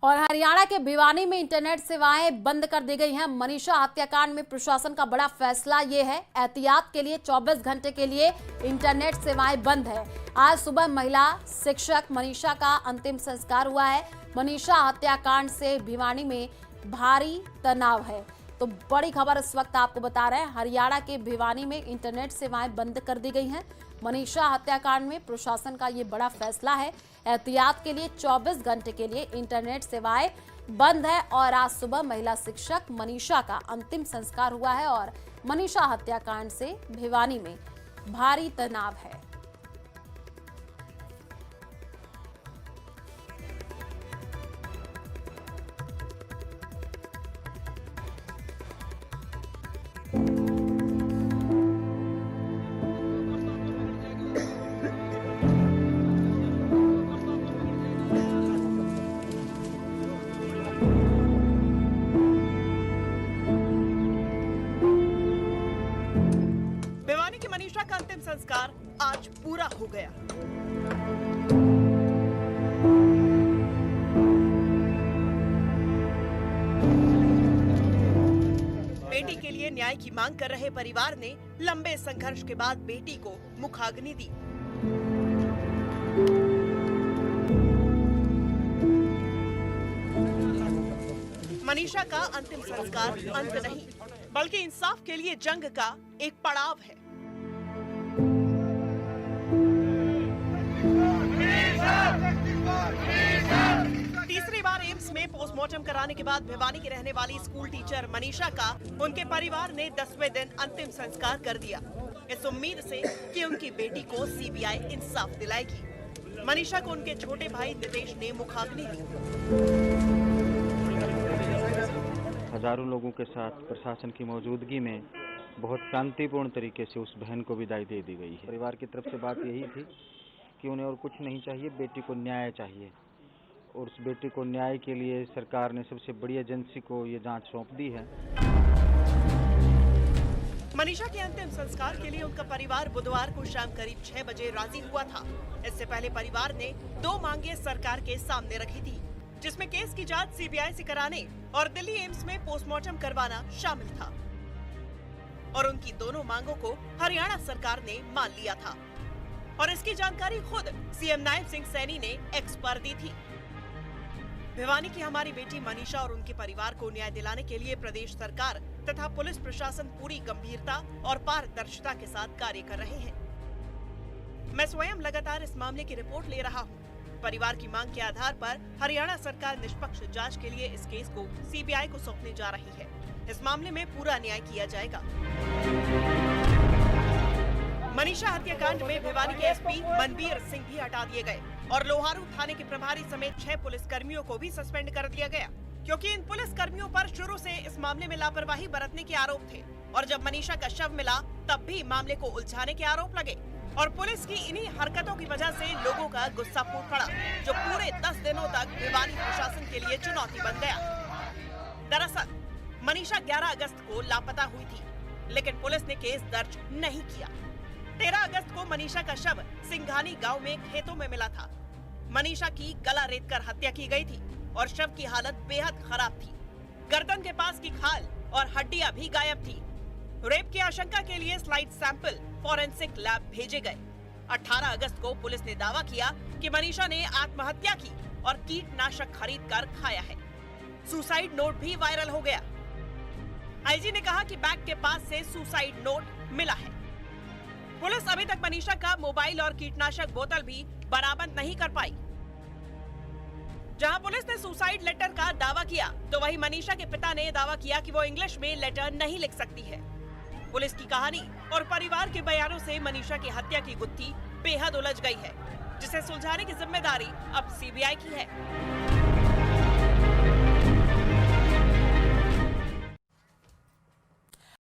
और हरियाणा के भिवानी में इंटरनेट सेवाएं बंद कर दी गई हैं। मनीषा हत्याकांड में प्रशासन का बड़ा फैसला ये है, एहतियात के लिए 24 घंटे के लिए इंटरनेट सेवाएं बंद है। आज सुबह महिला शिक्षक मनीषा का अंतिम संस्कार हुआ है। मनीषा हत्याकांड से भिवानी में भारी तनाव है। तो बड़ी खबर इस वक्त आपको बता रहे हैं, हरियाणा के भिवानी में इंटरनेट सेवाएं बंद कर दी गई हैं। मनीषा हत्याकांड में प्रशासन का ये बड़ा फैसला है, एहतियात के लिए 24 घंटे के लिए इंटरनेट सेवाएं बंद है। और आज सुबह महिला शिक्षक मनीषा का अंतिम संस्कार हुआ है और मनीषा हत्याकांड से भिवानी में भारी तनाव है। भिवानी की मनीषा का अंतिम संस्कार आज पूरा हो गया। बेटी के लिए न्याय की मांग कर रहे परिवार ने लंबे संघर्ष के बाद बेटी को मुखाग्नि दी। मनीषा का अंतिम संस्कार अंत नहीं, बल्कि इंसाफ के लिए जंग का एक पड़ाव है। तीसरी बार एम्स में पोस्टमार्टम कराने के बाद भिवानी की रहने वाली स्कूल टीचर मनीषा का उनके परिवार ने 10वें दिन अंतिम संस्कार कर दिया, इस उम्मीद से कि उनकी बेटी को सीबीआई इंसाफ दिलाएगी। मनीषा को उनके छोटे भाई नितेश ने मुखाग्नि दी। हजारों लोगों के साथ प्रशासन की मौजूदगी में बहुत शांतिपूर्ण तरीके से उस बहन को विदाई दे दी गई है। परिवार की तरफ से बात यही थी कि उन्हें और कुछ नहीं चाहिए, बेटी को न्याय चाहिए। और उस बेटी को न्याय के लिए सरकार ने सबसे बड़ी एजेंसी को ये जांच सौंप दी है। मनीषा के अंतिम संस्कार के लिए उनका परिवार बुधवार को शाम करीब 6 बजे राजी हुआ था। इससे पहले परिवार ने 2 मांगे सरकार के सामने रखी थी, जिसमें केस की जांच सीबीआई से कराने और दिल्ली एम्स में पोस्टमार्टम करवाना शामिल था। और उनकी दोनों मांगों को हरियाणा सरकार ने मान लिया था और इसकी जानकारी खुद सीएम नायब सिंह सैनी ने एक्स पर दी थी। भिवानी की हमारी बेटी मनीषा और उनके परिवार को न्याय दिलाने के लिए प्रदेश सरकार तथा पुलिस प्रशासन पूरी गंभीरता और पारदर्शिता के साथ कार्य कर रहे हैं। मैं स्वयं लगातार इस मामले की रिपोर्ट ले रहा हूँ। परिवार की मांग के आधार पर हरियाणा सरकार निष्पक्ष जांच के लिए इस केस को सीबीआई को सौंपने जा रही है। इस मामले में पूरा न्याय किया जाएगा। मनीषा हत्याकांड में भिवानी के एसपी मनबीर सिंह भी हटा दिए गए और लोहारू थाने के प्रभारी समेत 6 पुलिसकर्मियों को भी सस्पेंड कर दिया गया, क्योंकि इन पुलिसकर्मियों पर शुरू से इस मामले में लापरवाही बरतने के आरोप थे। और जब मनीषा का शव मिला तब भी मामले को उलझाने के आरोप लगे और पुलिस की इन्हीं हरकतों की वजह से लोगों का गुस्सा फूट पड़ा, जो पूरे 10 दिनों तक भिवानी प्रशासन के लिए चुनौती बन गया। दरअसल मनीषा 11 अगस्त को लापता हुई थी, लेकिन पुलिस ने केस दर्ज नहीं किया। 13 अगस्त को मनीषा का शव सिंघानी गांव में खेतों में मिला था। मनीषा की गला रेतकर हत्या की गई थी और शव की हालत बेहद खराब थी। गर्दन के पास की खाल और हड्डियां भी गायब थी। रेप की आशंका के लिए स्लाइड सैंपल फॉरेंसिक लैब भेजे गए। 18 अगस्त को पुलिस ने दावा किया कि मनीषा ने आत्महत्या की और कीटनाशक खरीदकर खाया है। सुसाइड नोट भी वायरल हो गया। आईजी ने कहा कि बैग के पास से सुसाइड नोट मिला है। पुलिस अभी तक मनीषा का मोबाइल और कीटनाशक बोतल भी बरामद नहीं कर पाई। जहां पुलिस ने सुसाइड लेटर का दावा किया, तो वहीं मनीषा के पिता ने दावा किया कि वो इंग्लिश में लेटर नहीं लिख सकती है। पुलिस की कहानी और परिवार के बयानों से मनीषा की हत्या की गुत्थी बेहद उलझ गई है, जिसे सुलझाने की जिम्मेदारी अब सीबीआई की है।